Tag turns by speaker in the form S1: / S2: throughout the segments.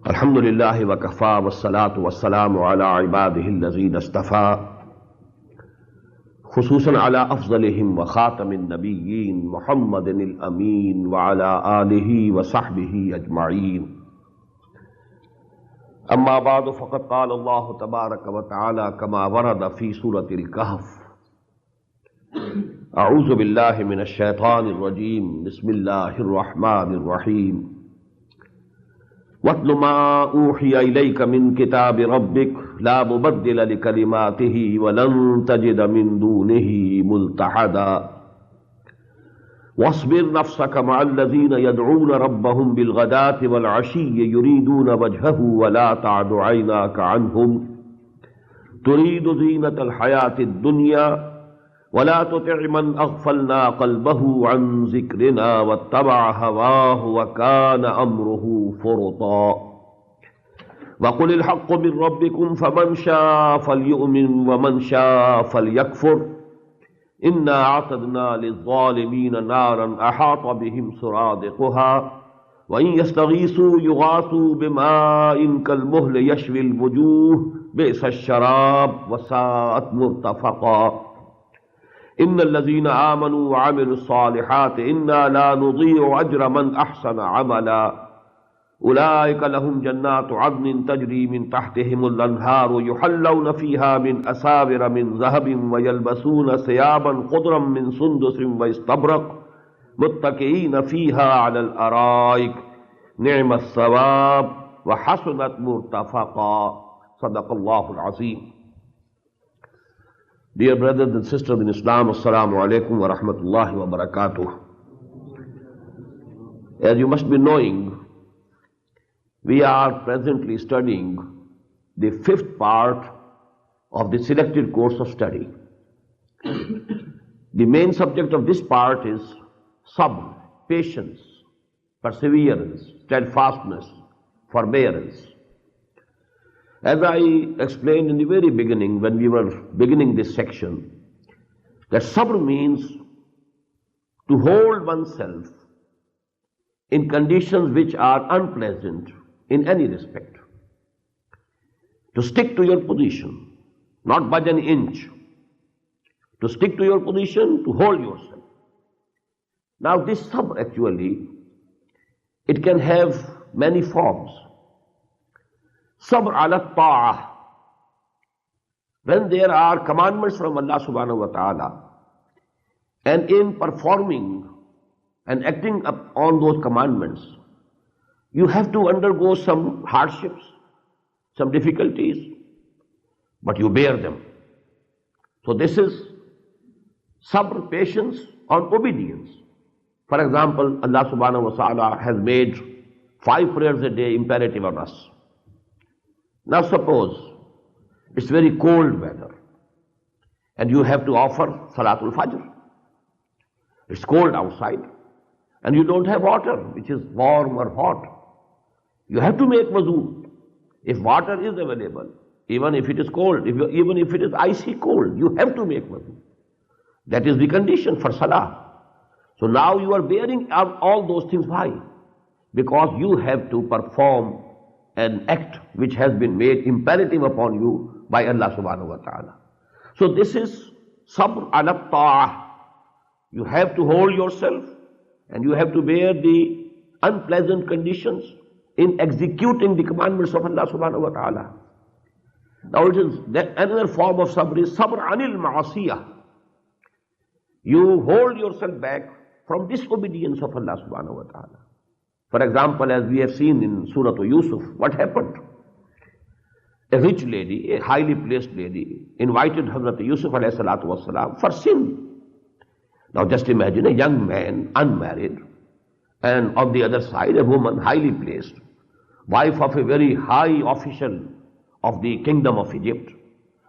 S1: الحمد للہ وکفا والصلاة والسلام علی عباده الذین اصطفى خصوصا علی افضلهم وخاتم النبیین محمد الامین وعلی آلہ وصحبہ اجمعین. اما بعد فقد قال اللہ تبارک وتعالی کما ورد فی سورۃ الکہف: اعوذ باللہ من الشیطان الرجیم بسم اللہ الرحمن الرحیم. وَاتْلُ مَا أُوحِيَ إِلَيْكَ مِنْ كِتَابِ رَبِّكَ لَا مُبَدِّلَ لِكَلِمَاتِهِ وَلَنْ تَجِدَ مِنْ دُونِهِ مُلْتَحَدًا. وَاصْبِرْ نَفْسَكَ مَعَ الَّذِينَ يَدْعُونَ رَبَّهُمْ بِالْغَدَاةِ وَالْعَشِيِّ يُرِيدُونَ وَجْهَهُ وَلَا تَعْدُ عَيْنَاكَ عَنْهُمْ تُرِيدُ زِينَةَ الْحَيَاةِ الدُّنْيَا وَلَا تُطِعْ مَنْ أَغْفَلْنَا قَلْبَهُ عَنْ ذِكْرِنَا وَاتَّبَعَ هَوَاهُ وَكَانَ أَمْرُهُ فُرُطًا. وَقُلِ الْحَقُّ مِنْ رَبِّكُمْ فَمَنْ شَاءَ فَلْيُؤْمِنْ وَمَنْ شَاءَ فَلْيَكْفُرْ. إِنَّا أَعْتَدْنَا لِلظَّالِمِينَ نَارًا أَحَاطَ بِهِمْ سُرَادِقُهَا وَإِنْ يَسْتَغِيثُوا يُغَاثُوا بِمَاءٍ كَالْمُهْلِ يَشْوِي الْوُجُوهَ بِئْسَ الشَّرَابُ وَسَاءَتْ مُرْتَفَقًا. ان الذين آمنوا وعملوا الصالحات انا لا نضيع اجر من احسن عملا اولئك لهم جنات عدن تجري من تحتهم الانهار يحلون فيها من اساور من ذهب ويلبسون ثيابا خضرا من سندس واستبرق متكئين فيها على الارائك نعم الثواب وحسنت مرتفقا. صدق الله العظيم. Dear brothers and sisters in Islam, Assalamu alaikum wa rahmatullahi wa barakatuh. As you must be knowing, we are presently studying the fifth part of the selected course of study. The main subject of this part is sabr, patience, perseverance, steadfastness, forbearance. As I explained in the very beginning, when we were beginning this section, that sabr means to hold oneself in conditions which are unpleasant in any respect. To stick to your position, not budge an inch. To stick to your position, to hold yourself. Now this sabr actually, it can have many forms. Sabr ala ta'ah, when there are commandments from Allah subhanahu wa ta'ala, and in performing and acting upon those commandments, you have to undergo some hardships, some difficulties, but you bear them. So this is sabr, patience on obedience. For example, Allah subhanahu wa ta'ala has made 5 prayers a day imperative on us. Now suppose it's very cold weather and you have to offer Salatul Fajr. It's cold outside and you don't have water which is warm or hot. You have to make wuzu. If water is available, even if it is cold, even if it is icy cold, you have to make wuzu. That is the condition for Salah. So now you are bearing all those things. Why? Because you have to perform an act which has been made imperative upon you by Allah subhanahu wa ta'ala. So this is sabr ala ta'ah. You have to hold yourself and you have to bear the unpleasant conditions in executing the commandments of Allah subhanahu wa ta'ala. Now it is that another form of sabr is sabr anil ma'asiyah. You hold yourself back from disobedience of Allah subhanahu wa ta'ala. For example, as we have seen in Surah Yusuf, what happened? A rich lady, a highly placed lady, invited Hazrat Yusuf alayhi salatu wasalam for sin. Now just imagine a young man, unmarried, and on the other side a woman, highly placed, wife of a very high official of the kingdom of Egypt,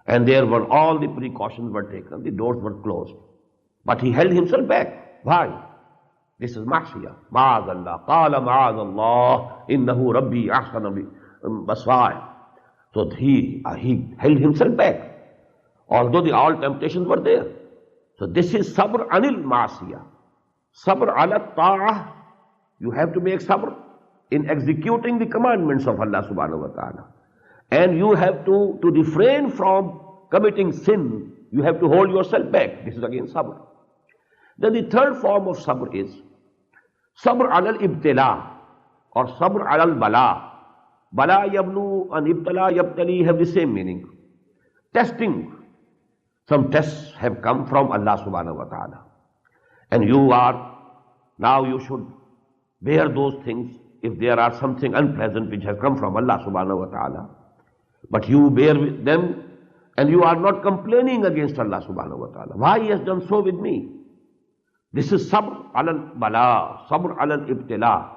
S1: and there were all the precautions were taken, the doors were closed. But he held himself back. Why? This is ma'asiyah. Ma'azallah. Qala ma'azallah. Innahu rabbi ahsana baswaya. So he held himself back, although all temptations were there. So this is sabr anil ma'asiyah. Sabr ala ta'ah. You have to make sabr in executing the commandments of Allah subhanahu wa ta'ala. And you have to refrain from committing sin. You have to hold yourself back. This is again sabr. Then the third form of sabr is sabr alal ibtila or sabr alal bala. Bala yablu and ibtala yabtali have the same meaning. Testing. Some tests have come from Allah subhanahu wa ta'ala. And now you should bear those things if there are something unpleasant which has come from Allah subhanahu wa ta'ala. But you bear with them and you are not complaining against Allah subhanahu wa ta'ala. Why He has done so with me? This is sabr alal bala, sabr alal ibtila.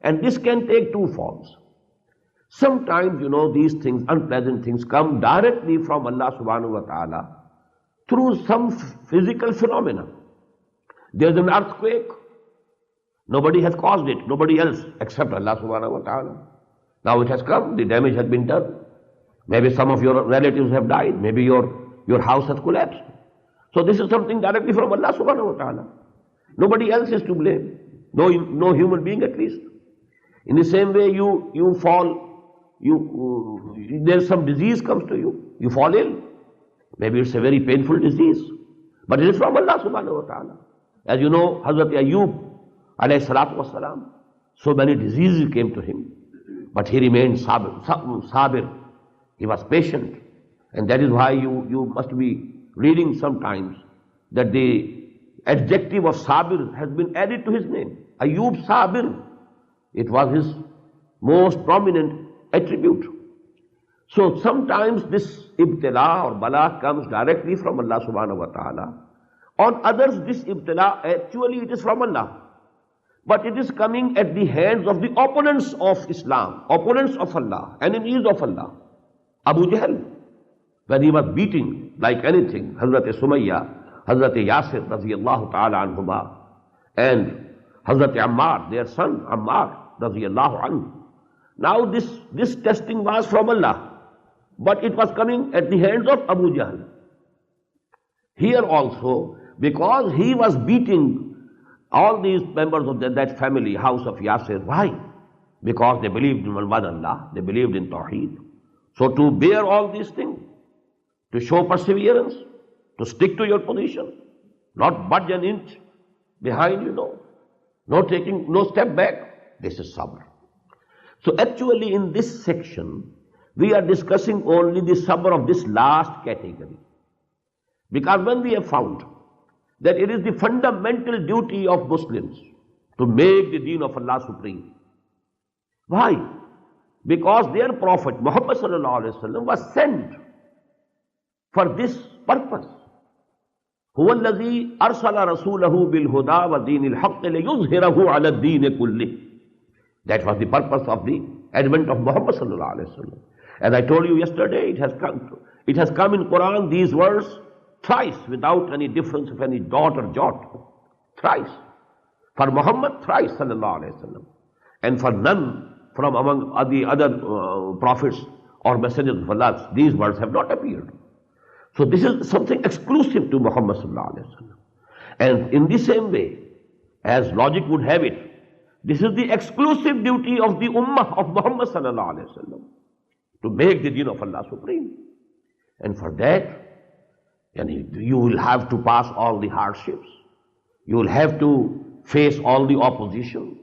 S1: And this can take two forms. Sometimes, these things, unpleasant things, come directly from Allah subhanahu wa ta'ala through some physical phenomena. There's an earthquake. Nobody has caused it. Nobody else except Allah subhanahu wa ta'ala. Now it has come. The damage has been done. Maybe some of your relatives have died. Maybe your house has collapsed. So this is something directly from Allah subhanahu wa ta'ala. Nobody else is to blame. No human being at least. In the same way you fall, there's some disease comes to you. You fall ill. Maybe it's a very painful disease. But it is from Allah subhanahu wa ta'ala. As you know, Hazrat Ayyub alayhi salatu wasalam, so many diseases came to him. But he remained sabir. He was patient. And that is why you must be reading sometimes that the adjective of sabir has been added to his name. Ayyub sabir. It was his most prominent attribute. So sometimes this ibtila or bala comes directly from Allah subhanahu wa ta'ala. On others, this ibtila, actually it is from Allah. But it is coming at the hands of the opponents of Islam, opponents of Allah, enemies of Allah. Abu Jahl, when he was beating like anything, Hazrat Sumayya, Hazrat Yasir radiyallahu ta'ala anhuma, and Hazrat Ammar, their son Ammar radiyallahu anhu. Now this testing was from Allah, but it was coming at the hands of Abu Jahl. Here also, because he was beating all these members of that family, house of Yasir. Why? Because they believed in one Allah, they believed in Tawheed. So to bear all these things, to show perseverance, to stick to your position, not budge an inch behind, no step back, this is sabr. So actually in this section, we are discussing only the sabr of this last category. Because when we have found that it is the fundamental duty of Muslims to make the deen of Allah supreme. Why? Because their Prophet Muhammad sallallahu alaihi wasallam was sent for this purpose. هو الذي أرسل رسوله بالهدى ودين الحق ليظهره على الدين كله. That was the purpose of the advent of Muhammad sallallahu alaihi wasallam. As I told you yesterday, it has come in Quran these words thrice without any difference of any dot or jot. Thrice. For Muhammad, thrice sallallahu alaihi wasallam. And for none from among the other prophets or messengers of Allah, these words have not appeared. So this is something exclusive to Muhammad sallallahu alaihi wasallam. And in the same way, as logic would have it, this is the exclusive duty of the ummah of Muhammad sallallahu alaihi wasallam to make the deen of Allah supreme. And for that, you will have to pass all the hardships. You will have to face all the opposition.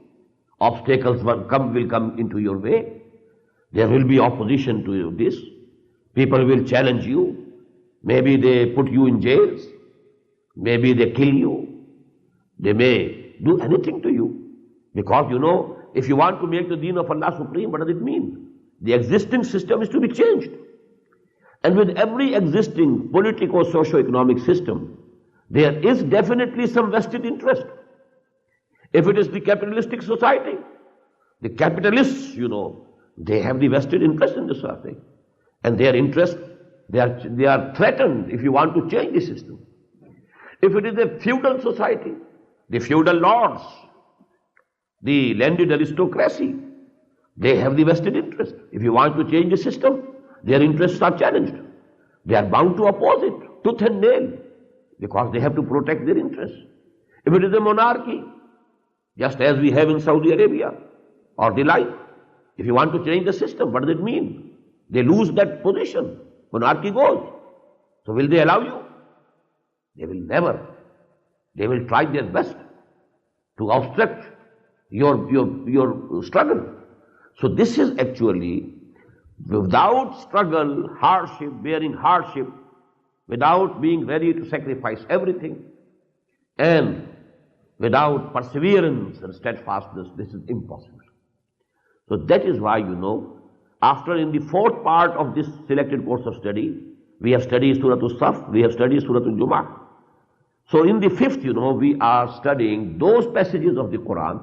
S1: Obstacles will come into your way. There will be opposition to this. People will challenge you. Maybe they put you in jails. Maybe they kill you. They may do anything to you. Because if you want to make the deen of Allah supreme, what does it mean? The existing system is to be changed. And with every existing politico-socio-economic system, there is definitely some vested interest. If it is the capitalistic society, the capitalists, they have the vested interest in the society. And their interest, they are threatened if you want to change the system. If it is a feudal society, the feudal lords, the landed aristocracy, they have the vested interest. If you want to change the system, their interests are challenged. They are bound to oppose it, tooth and nail, because they have to protect their interests. If it is a monarchy, just as we have in Saudi Arabia, or they lie. If you want to change the system, what does it mean? They lose that position. Monarchy goes. So will they allow you? They will never. They will try their best to obstruct your struggle. So this is actually, without struggle, hardship, bearing hardship, without being ready to sacrifice everything, and without perseverance and steadfastness, this is impossible. So that is why, after in the fourth part of this selected course of study, we have studied Surah Al-Saf, we have studied Surah Al-Jumu'ah. So in the fifth, we are studying those passages of the Quran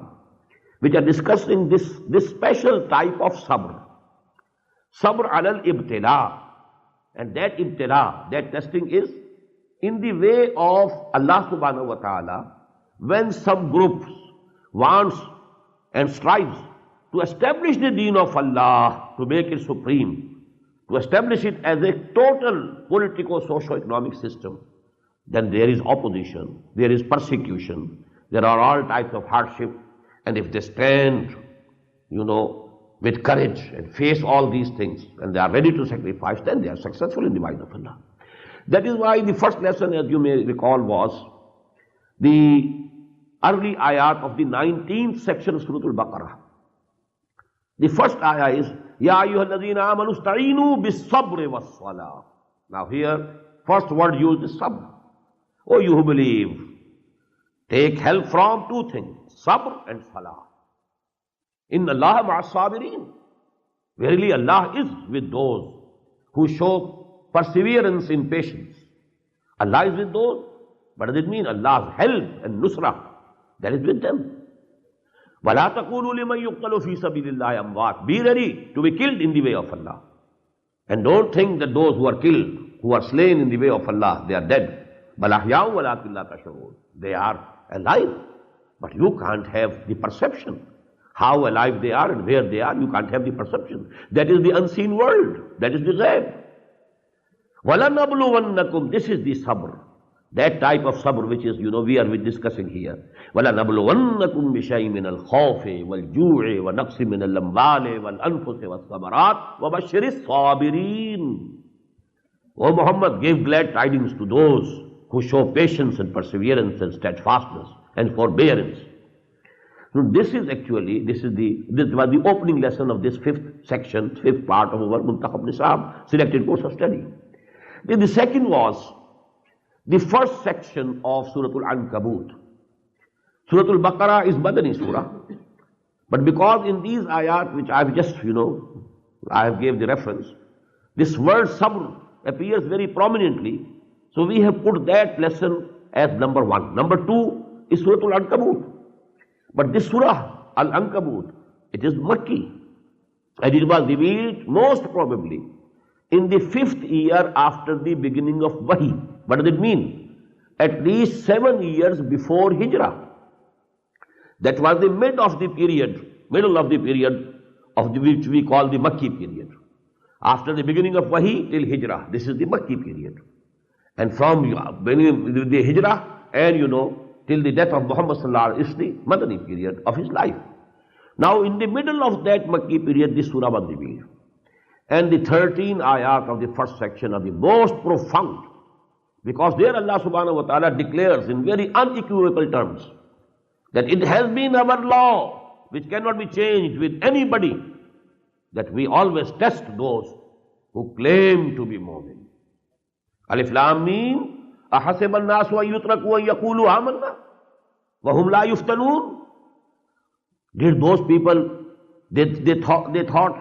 S1: which are discussing this special type of sabr. Sabr alal ibtila. And that ibtila, that testing is in the way of Allah subhanahu wa ta'ala, when some groups wants and strives to establish the deen of Allah, to make it supreme, to establish it as a total politico-socio-economic system, then there is opposition, there is persecution, there are all types of hardship, and if they stand, with courage and face all these things, and they are ready to sacrifice, then they are successful in the mind of Allah. That is why the first lesson, as you may recall, was the early ayat of the 19th section of Surah Al-Baqarah. The first ayah is, Ya ayyuhalladhina amanu sta'inu bis-sabri was-salah. Now here, first word used is sabr. Oh, you who believe, take help from two things, sabr and salah. Inna Allah ma'as-sabirin. Verily Allah is with those who show perseverance in patience. Allah is with those. What does it mean? Allah's help and nusrah, that is with them. وَلَا تَقُولُوا لِمَنْ يُقْتَلُ فِي سَبِيلِ اللَّهِ أَمْوَاتٍ. Be ready to be killed in the way of Allah. And don't think that those who are killed, who are slain in the way of Allah, they are dead. بَلْ أَحْيَاءٌ وَلَكِنْ لَا تَشْعُرُونَ. They are alive. But you can't have the perception. How alive they are and where they are, you can't have the perception. That is the unseen world. That is the ghaib. وَلَنَبْلُوَنَّكُمْ. This is the sabr. That type of sabr which is, we are discussing here. وَلَنَبْلُوَنَّكُمْ بِشَيْءٍ مِنَ الْخَوْفِ وَالْجُوعِ وَنَقْصٍ مِنَ الْأَمْوَالِ وَالْأَنفُسِ وَالثَّمَرَاتِ وَبَشِّرِ الصَّابِرِينَ. O Muhammad, give glad tidings to those who show patience and perseverance and steadfastness and forbearance. So this was the opening lesson of this fifth part of our Muntakhab Nisab, selected course of study. Then the second was the first section of Surah Al-Ankabut. Surah Al-Baqarah is Madani Surah. But because in these ayat, which I have just, I have gave the reference, this word sabr appears very prominently. So we have put that lesson as number one. Number two is Surah Al-Ankabut. But this Surah Al-Ankabut, it is Makki. And it was revealed most probably in the 5th year after the beginning of Wahi. What does it mean? At least 7 years before Hijrah. That was the middle of the period of which we call the Makki period. After the beginning of Wahi till Hijrah, this is the Makki period. And from the Hijrah and till the death of Muhammad sallallahu alaihi wasallam is the Madani period of his life. Now in the middle of that Makki period, this surah was revealed. And the 13 ayat of the first section are the most profound, because there Allah subhanahu wa ta'ala declares in very unequivocal terms that it has been our law, which cannot be changed with anybody, that we always test those who claim to be mu'min. Alif Lam Mim. أَحَسِبَ النَّاسُ أَن يُتْرَكُوا أَن يَقُولُوا آمَنَّا وَهُمْ لَا يُفْتَنُونَ. Did those people, they thought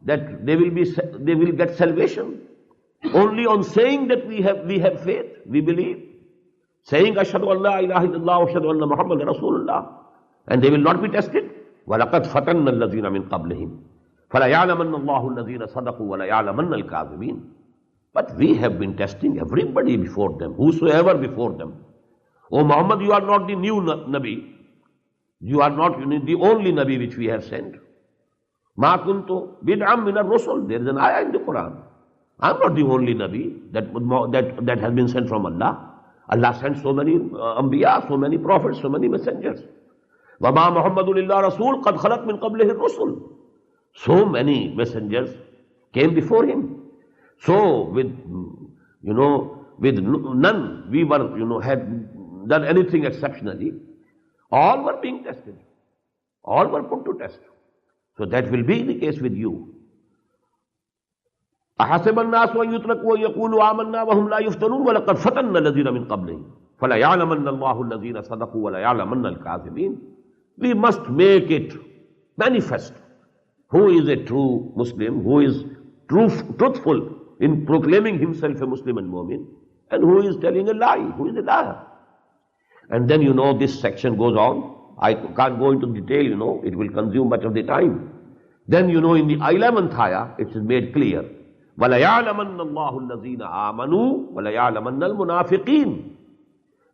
S1: that they will get salvation only on saying that we have faith, we believe, saying ashhadu an la ilaha illallah wa ashhadu anna Muhammadan Rasulullah, and they will not be tested. وَلَقَدْ فَتَنَّ الَّذِينَ مِن قَبْلِهِمْ فَلَيَعْلَمَنَّ اللَّهُ الَّذِينَ صَدَقُوا وَلَيَعْلَمَنَّ الْكَاذِبِينَ. But we have been testing everybody before them, whosoever before them. O Muhammad, you are not the new Nabi. You are not the only Nabi which we have sent. Ma kuntu bid'am min ar-rusul. There is an ayah in the Quran. I am not the only Nabi that has been sent from Allah. Allah sent so many Anbiya, so many prophets, so many messengers. وَمَا مُحَمَّدٌ إِلَّا رَسُولٌ قَدْ خَلَتْ مِن قَبْلِهِ الرُّسُلُ. So many messengers came before him. So with none we were, had done anything exceptionally. All were being tested. All were put to test. So that will be the case with you. أَحَسِبَ النَّاسُ أَن يُتْرَكُوا أَن يَقُولُوا آمَنَّا وَهُمْ لَا يُفْتَنُونَ وَلَقَدْ فَتَنَّا الَّذِينَ مِن قَبْلِهِمْ فَلَيَعْلَمَنَّ اللَّهُ الَّذِينَ صَدَقُوا وَلَيَعْلَمَنَّ الْكَاذِبِينَ. We must make it manifest who is a true Muslim, who is truthful in proclaiming himself a Muslim and Mu'min, and who is telling a lie, who is a liar. And then this section goes on. I can't go into detail, it will consume much of the time. Then in the 11th ayah, it is made clear, وَلَيَعْلَمَنَّ اللَّهُ الَّذِينَ آمَنُوا وَلَيَعْلَمَنَّ الْمُنَافِقِينَ.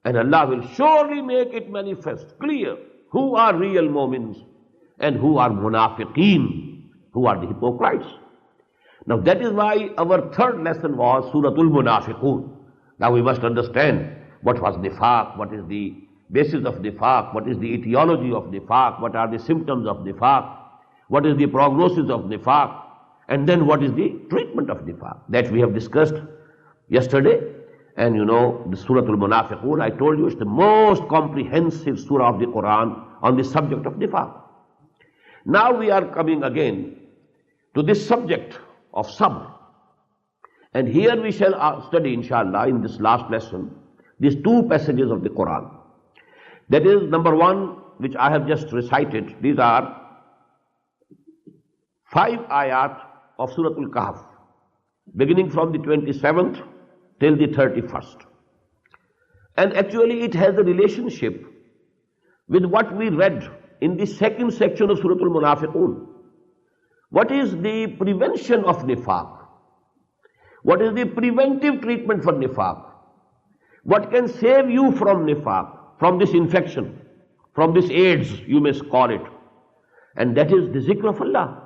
S1: And Allah will surely make it manifest, clear, who are real mu'mins and who are munafiqeen, who are the hypocrites. Now that is why our third lesson was Suratul Munafiqun. Now we must understand what was nifaq, what is the basis of nifaq, what is the etiology of nifaq, what are the symptoms of nifaq, what is the prognosis of nifaq, and then what is the treatment of nifaq. That we have discussed yesterday. And the Suratul Munafiqun, I told you, it's the most comprehensive surah of the Quran on the subject of nifaq. Now we are coming again to this subject of sabr. And here we shall study, inshallah, in this last lesson, these two passages of the Quran. That is, number one, which I have just recited. These are 5 ayat of Suratul Kahf, beginning from the 27th till the 31st. And actually it has a relationship with what we read in the second section of Suratul Munafiqun. What is the prevention of nifaq? What is the preventive treatment for nifaq? What can save you from nifaq, from this infection, from this AIDS, you may call it? And that is the zikr of Allah.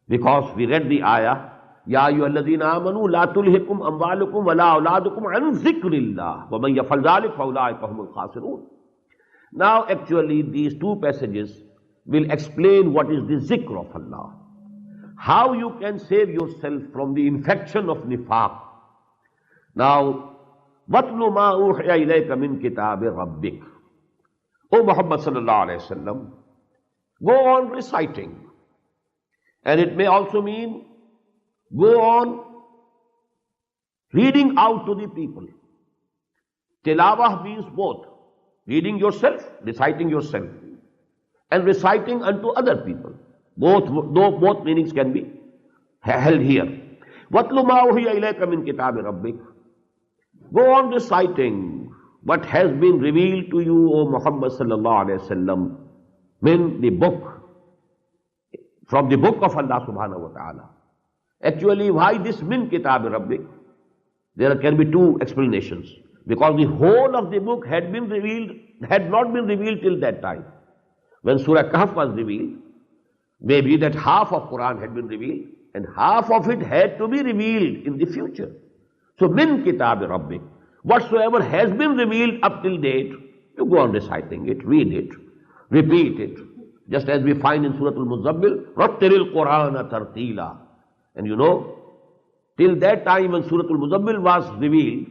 S1: Because we read the ayah, يَا أَيُّهَا الَّذِينَ آمَنُوا لَا تُلْهِكُمْ أَمْوَالُكُمْ وَلَا أَوْلَادُكُمْ عَنْ ذِكْرِ اللَّهِ وَمَنْ يَفْعَلْ ذَلِكَ فَأُولَٰئِكَ هُمُ الْخَاسِرُونَ. Now actually these two passages will explain what is the zikr of Allah. How you can save yourself from the infection of nifaq. Now, وَاتْلُ مَا أُوحِيَ إِلَيْكَ مِنْ كِتَابِ رَبِّكَ. O Muhammad sallallahu alayhi wa sallam, go on reciting. And it may also mean go on reading out to the people. Tilawah means both. Reading yourself, reciting yourself, and reciting unto other people. Both meanings can be held here. وَاتْلُ مَا أُوحِيَ إِلَيْكَ مِنْ كِتَابِ رَبِّكَ. Go on reciting what has been revealed to you, O Muhammad sallallahu alayhi wa sallam, min the book, from the book of Allah subhanahu wa ta'ala. Actually, why this min kitab rabbik? There can be two explanations. Because the whole of the book had not been revealed till that time. When Surah Kahf was revealed, maybe that half of Quran had been revealed, and half of it had to be revealed in the future. So min kitab rabbik, whatsoever has been revealed up till date, you go on reciting it, read it, repeat it. Just as we find in Surah Al-Muzammil, Rattilil Qur'ana tartila. And till that time when Surah Al-Muzammil was revealed,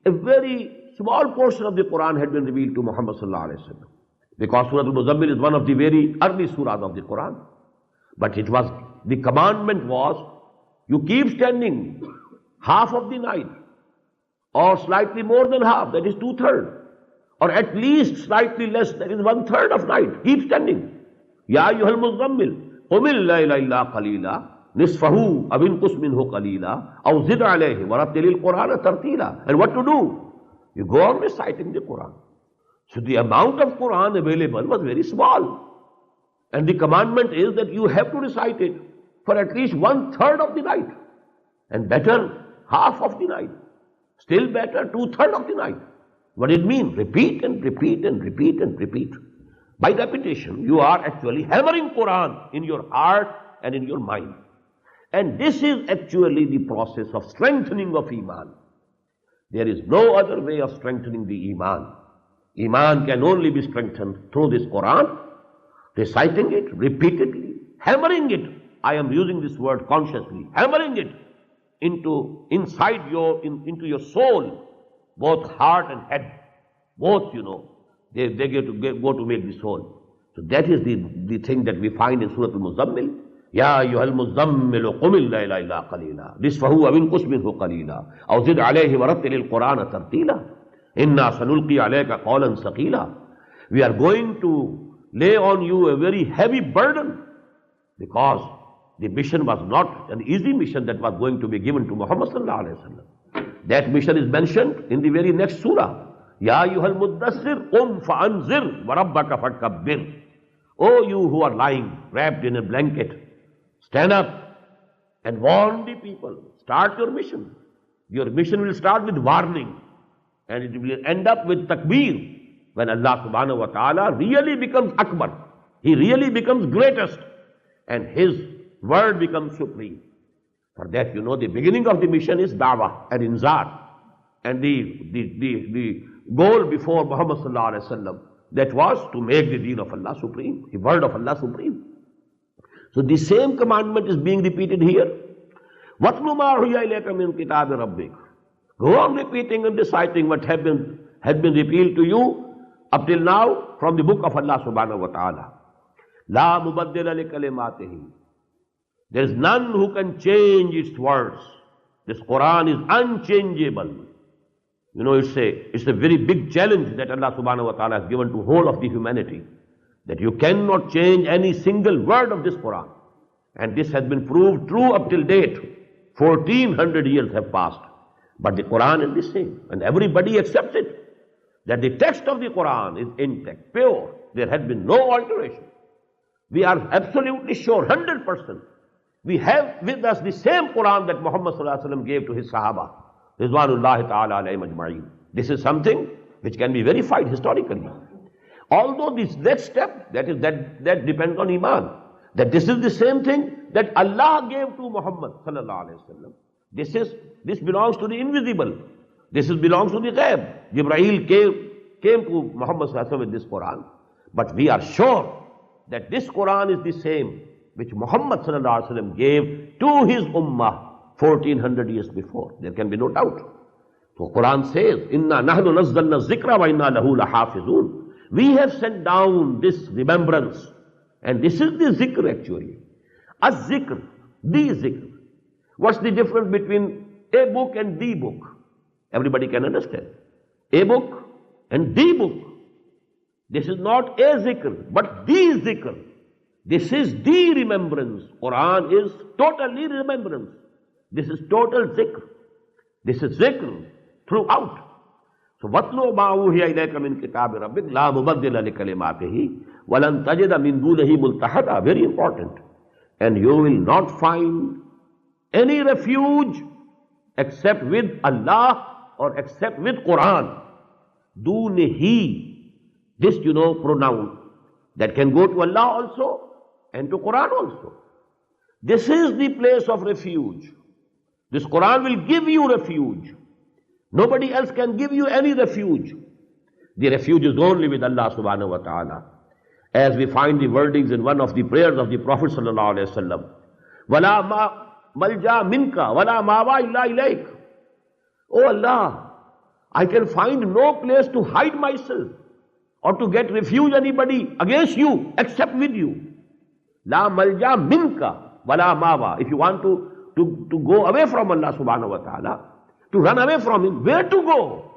S1: a very small portion of the Quran had been revealed to Muhammad sallallahu alayhi wa sallam. Because Surah Al-Muzammil is one of the very early surahs of the Quran. But the commandment was, you keep standing half of the night, or slightly more than half, that is 2/3, or at least slightly less, that is 1/3 of night. Keep standing. Ya ayyuhal muzammil, qumil layla illa qalila, nisfahu aw inqus minhu qalila, aw zid alayhi wa rattilil Qur'ana tartila. And what to do? You go on reciting the Quran. So the amount of Quran available was very small. And the commandment is that you have to recite it for at least 1/3 of the night. And better, half of the night. Still better, 2/3 of the night. What does it mean? Repeat and repeat and repeat and repeat. By repetition, you are actually hammering Quran in your heart and in your mind. And this is actually the process of strengthening of Iman. There is no other way of strengthening the Iman Iman can only be strengthened through this Quran, reciting it repeatedly, hammering it. I am using this word consciously, hammering it inside into your soul, both heart and head, both, they go to make the soul. So that is the thing that we find in Surah Al-Muzammil. Ya ayyuhal muzammilu qumil layla illa qalila nisfahu aw inqus minhu qalila aw zid alayhi wa rattilil qur'ana tartila inna sanulqi alayka qawlan saqila. We are going to lay on you a very heavy burden, because the mission was not an easy mission that was going to be given to Muhammad sallallahu alaihi wasallam. That mission is mentioned in the very next surah. Ya ayyuhal muddassir qum fa'anzir wa rabbaka fakabbir. Oh, you who are lying wrapped in a blanket, stand up and warn the people. Start your mission. Your mission will start with warning, and it will end up with takbir. When Allah subhanahu wa ta'ala really becomes Akbar, He really becomes greatest, and His word becomes supreme. For that, the beginning of the mission is da'wah and inzar. And the goal before Muhammad sallallahu alaihi wasallam, that was to make the deen of Allah supreme, the word of Allah supreme. So the same commandment is being repeated here. وَاتْلُ مَا أُوحِيَ إِلَيْكَ مِنْ كِتَابِ رَبِّكَ. Go on repeating and reciting what had been revealed to you up till now from the book of Allah subhanahu wa ta'ala. لَا مُبَدِّلَ لِكَلِمَاتِهِ. There is none who can change its words. This Quran is unchangeable. It's a very big challenge that Allah subhanahu wa ta'ala has given to whole of the humanity, that you cannot change any single word of this Quran. And this has been proved true up till date. 1400 years have passed. But the Quran is the same, and everybody accepts it, that the text of the Quran is intact, pure. There has been no alteration. We are absolutely sure, 100%. We have with us the same Quran that Muhammad sallallahu alaihi wasallam gave to his Sahaba, Ridwanullahi ta'ala alayhim ajma'in. This is something which can be verified historically. Although this next step, that depends on Iman, that this is the same thing that Allah gave to Muhammad sallallahu alaihi wasallam. This belongs to the invisible. This belongs to the ghaib. Jibreel came to Muhammad sallallahu alaihi wasallam with this Quran. But we are sure that this Quran is the same which Muhammad sallallahu alaihi wasallam gave to his ummah 1400 years before. There can be no doubt. So Quran says, Inna nahnu nazzalna zikra wa inna lahu lahafizun. We have sent down this remembrance, and this is the zikr actually. Az-zikr, the zikr. What's the difference between a book and the book? Everybody can understand. A book and the book. This is not a zikr, but the zikr. This is the remembrance. Quran is totally remembrance. This is total zikr. This is zikr throughout. So, وَاتْلُ مَا أُوحِيَ إِلَيْكَ مِنْ كِتَابِ رَبِّكَ لَا مُبَدِّلَ لِكَلِمَاتِهِ وَلَنْ تَجِدَ مِنْ دُونِهِ مُلْتَحَدًا. Very important. And you will not find any refuge except with Allah or except with Quran. Dunihi. This, pronoun that can go to Allah also and to Quran also. This is the place of refuge. This Quran will give you refuge. Nobody else can give you any refuge. The refuge is only with Allah subhanahu wa ta'ala. As we find the wordings in one of the prayers of the Prophet sallallahu alaihi wasallam. وَلَا مَلْجَى مِنْكَ وَلَا مَاوَى إِلَّا إِلَيْكَ. Oh Allah, I can find no place to hide myself or to get refuge anybody against you except with you. La malja minka wala mawa. If you want to go away from Allah subhanahu wa ta'ala, to run away from Him, where to go?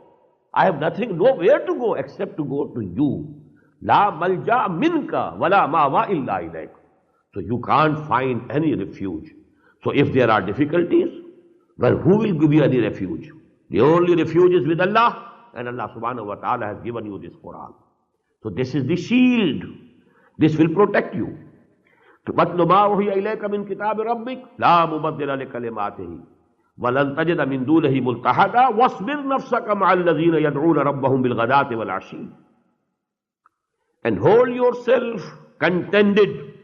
S1: I have nowhere to go except to go to you. La malja minka wala mawa illa ilayk. So you can't find any refuge. So if there are difficulties, well, who will give you any refuge? The only refuge is with Allah, and Allah subhanahu wa ta'ala has given you this Quran. So this is the shield. This will protect you. وَاتْلُ مَا أُوحِيَ إِلَيْكَ مِنْ كِتَابِ رَبِّكَ لَا مُبَدِّلَ لِكَلِمَاتِهِ وَلَنْ تَجِدَ مِنْ دُونِهِ مُلْتَحَدًا وَاصْبِرْ نَفْسَكَ مَعَ الَّذِينَ يَدْعُونَ رَبَّهُمْ بِالْغَدَاةِ وَالْعَشِيِّ. And hold yourself contented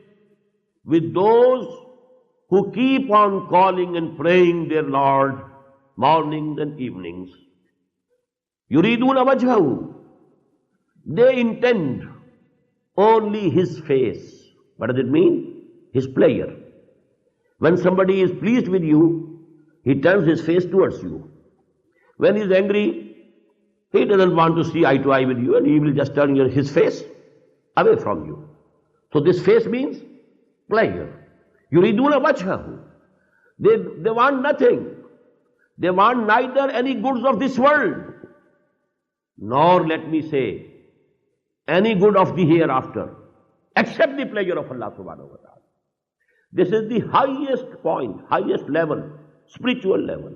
S1: with those who keep on calling and praying their Lord mornings and evenings. يُرِيدُونَ وَجْهَهُ. they intend only his face. What does it mean? His pleasure. When somebody is pleased with you, he turns his face towards you. When he is angry, he doesn't want to see eye to eye with you, and he will just turn his face away from you. So this face means pleasure. Yuriduna wajhahu. They want nothing. They want neither any goods of this world, nor, let me say, any good of the hereafter, except the pleasure of Allah subhanahu wa ta'ala. This is the highest point, highest level, spiritual level.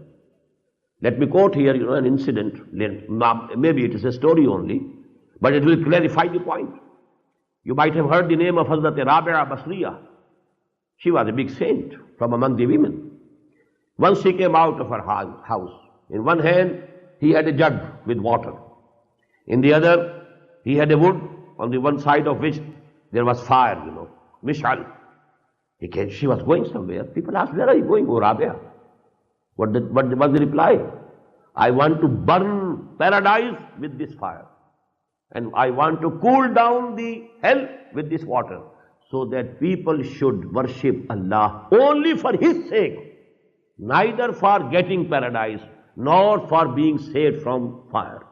S1: Let me quote here, an incident. Maybe it is a story only, but it will clarify the point. You might have heard the name of Hazrat Rabi'a Basriya. She was a big saint from among the women. Once she came out of her house. In one hand, he had a jug with water. In the other, he had a wood on the one side of which there was fire, mishal. She was going somewhere. People asked, where are you going, O Rabia? What was the reply? I want to burn paradise with this fire. And I want to cool down the hell with this water. So that people should worship Allah only for His sake. Neither for getting paradise, nor for being saved from fire.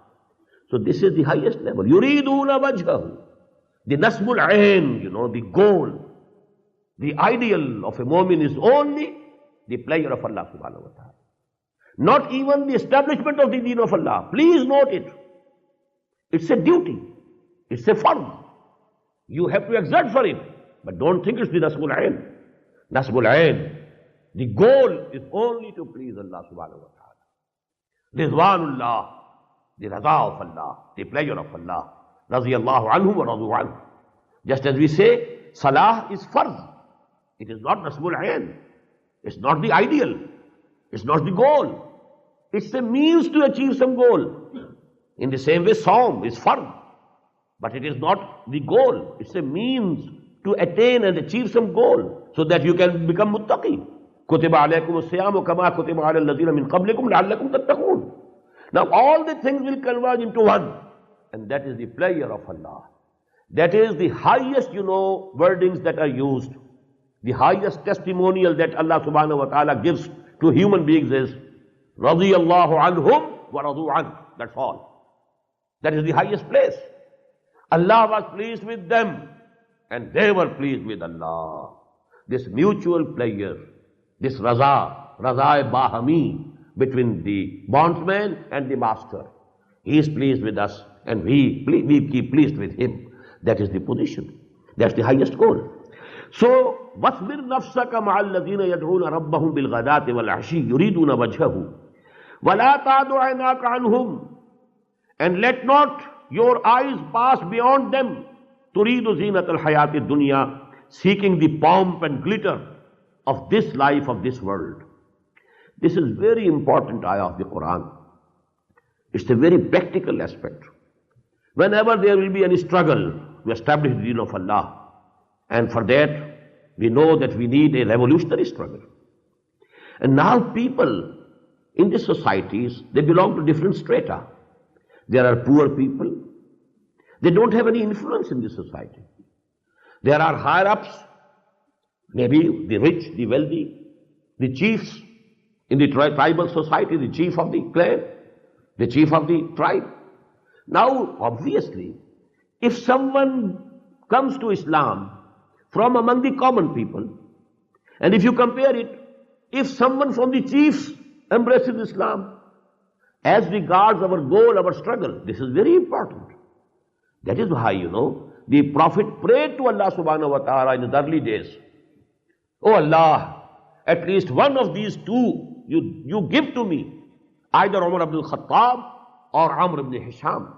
S1: So this is the highest level. Yuriduna wajhahu. The nasbul ain, the goal, the ideal of a mu'min is only the pleasure of Allah subhanahu wa ta'ala. Not even the establishment of the deen of Allah. Please note it. It's a duty. It's a fard. You have to exert for it. But don't think it's the nasbul ain. Nasbul ain. The goal is only to please Allah subhanahu wa ta'ala. Rizwanullah. The raza of Allah. The pleasure of Allah. Raziyallahu anhu wa radu anhu. Just as we say, salah is farz. It is not nasbul ain. It's not the ideal. It's not the goal. It's a means to achieve some goal. In the same way, Saum is fard. But it is not the goal. It's a means to attain and achieve some goal so that you can become muttaqi. Kutiba alaykum as-siyamu kama kutiba ala alladhina min qablikum la'allakum tattaqun. Now all the things will converge into one. And that is the pleasure of Allah. That is the highest, wordings that are used. The highest testimonial that Allah subhanahu wa ta'ala gives to human beings is radiyallahu anhum wa radu anhu. That's all. That is the highest place. Allah was pleased with them and they were pleased with Allah. This mutual pleasure, this raza-e-bahami between the bondsman and the master. He is pleased with us and we keep pleased with him. That is the position. That's the highest goal. So, وَاصْبِرْ نَفْسَكَ مَعَ الَّذِينَ يَدْعُونَ رَبَّهُمْ بِالْغَدَاةِ وَالْعَشِيِّ يُرِيدُونَ وَجْهَهُ وَلَا تَعْدُ عَيْنَاكَ عَنْهُمْ. And let not your eyes pass beyond them. تُرِيدُ زِينَةَ الْحَيَاةِ الدُّنْيَا. Seeking the pomp and glitter of this life, of this world. This is very important ayah of the Quran. It's a very practical aspect. Whenever there will be any struggle to establish the deen of Allah, and for that, we know that we need a revolutionary struggle. And now people in the societies, they belong to different strata. There are poor people. They don't have any influence in the society. There are higher-ups, maybe the rich, the wealthy, the chiefs in the tribal society, the chief of the clan, the chief of the tribe. Now, obviously, if someone comes to Islam from among the common people, and if you compare it, if someone from the chiefs embraces Islam, as regards our goal, our struggle, this is very important. That is why, the Prophet prayed to Allah subhanahu wa ta'ala in his early days, Oh Allah, at least one of these two you give to me, either Umar ibn al-Khattab or Amr ibn Hisham.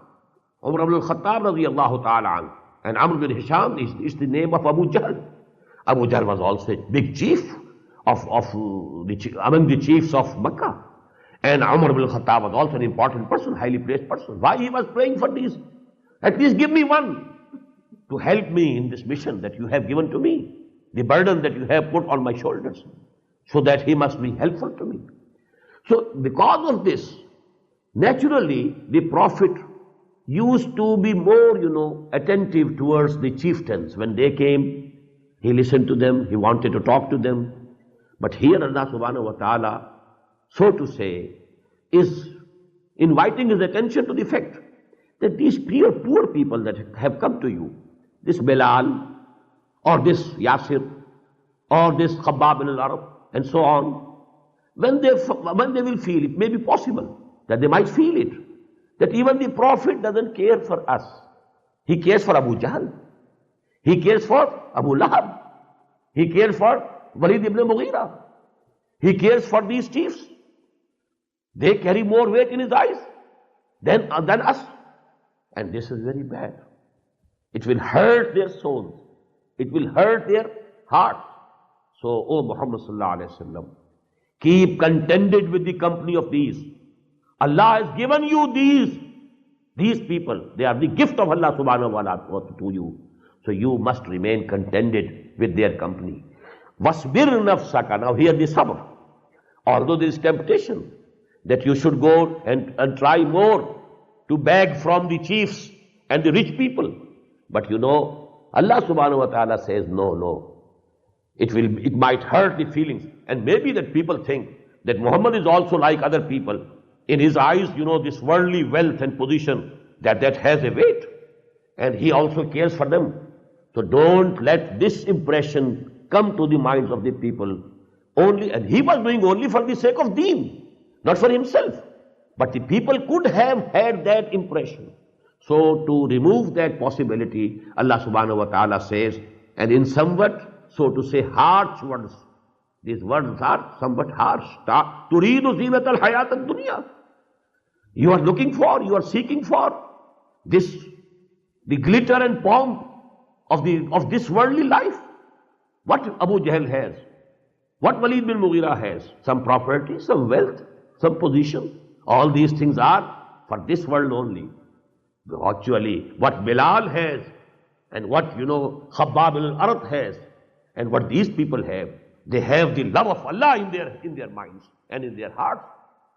S1: Umar ibn al-Khattab radiyallahu ta'ala anhu. And Amr ibn Hisham is the name of Abu Jahl. Abu Jahl was also a big chief among the chiefs of Makkah. And Umar ibn al-Khattab was also an important person, highly praised person. Why he was praying for these? At least give me one to help me in this mission that you have given to me, the burden that you have put on my shoulders, so that he must be helpful to me. So because of this, naturally the Prophet used to be more, attentive towards the chieftains. When they came, he listened to them, he wanted to talk to them. But here Allah subhanahu wa ta'ala, so to say, is inviting his attention to the fact that these poor people that have come to you, this Bilal, or this Yasir, or this Khabbab bin al-Arab, and so on, when they will feel, it may be possible that they might feel it, that even the Prophet doesn't care for us. He cares for Abu Jahl. He cares for Abu Lahab. He cares for Walid ibn Mughira. He cares for these chiefs. They carry more weight in his eyes than us. And this is very bad. It will hurt their souls. It will hurt their hearts. So, O Muhammad sallallahu alayhi wa sallam, keep contented with the company of these. Allah has given you these people. They are the gift of Allah subhanahu wa ta'ala to you. So you must remain contented with their company. Wasbir nafsaka. Now here the sabr. Although there is temptation that you should go and try more to beg from the chiefs and the rich people. But Allah subhanahu wa ta'ala says, no. It might hurt the feelings. And maybe that people think that Muhammad is also like other people. In his eyes, this worldly wealth and position, that has a weight. And he also cares for them. So don't let this impression come to the minds of the people. And he was doing only for the sake of deen, not for himself. But the people could have had that impression. So to remove that possibility, Allah subhanahu wa ta'ala says, and in somewhat, so to say, harsh words. These words are somewhat harsh. Turidu zinat al-hayat al-dunya. You are looking for, you are seeking for the glitter and pomp of this worldly life. What Abu Jahl has, what Walid bin Mughira has, some property, some wealth, some position. All these things are for this world only. Actually, what Bilal has, and what Khabbab al-Arad has, and what these people have, they have the love of Allah in their minds and in their hearts,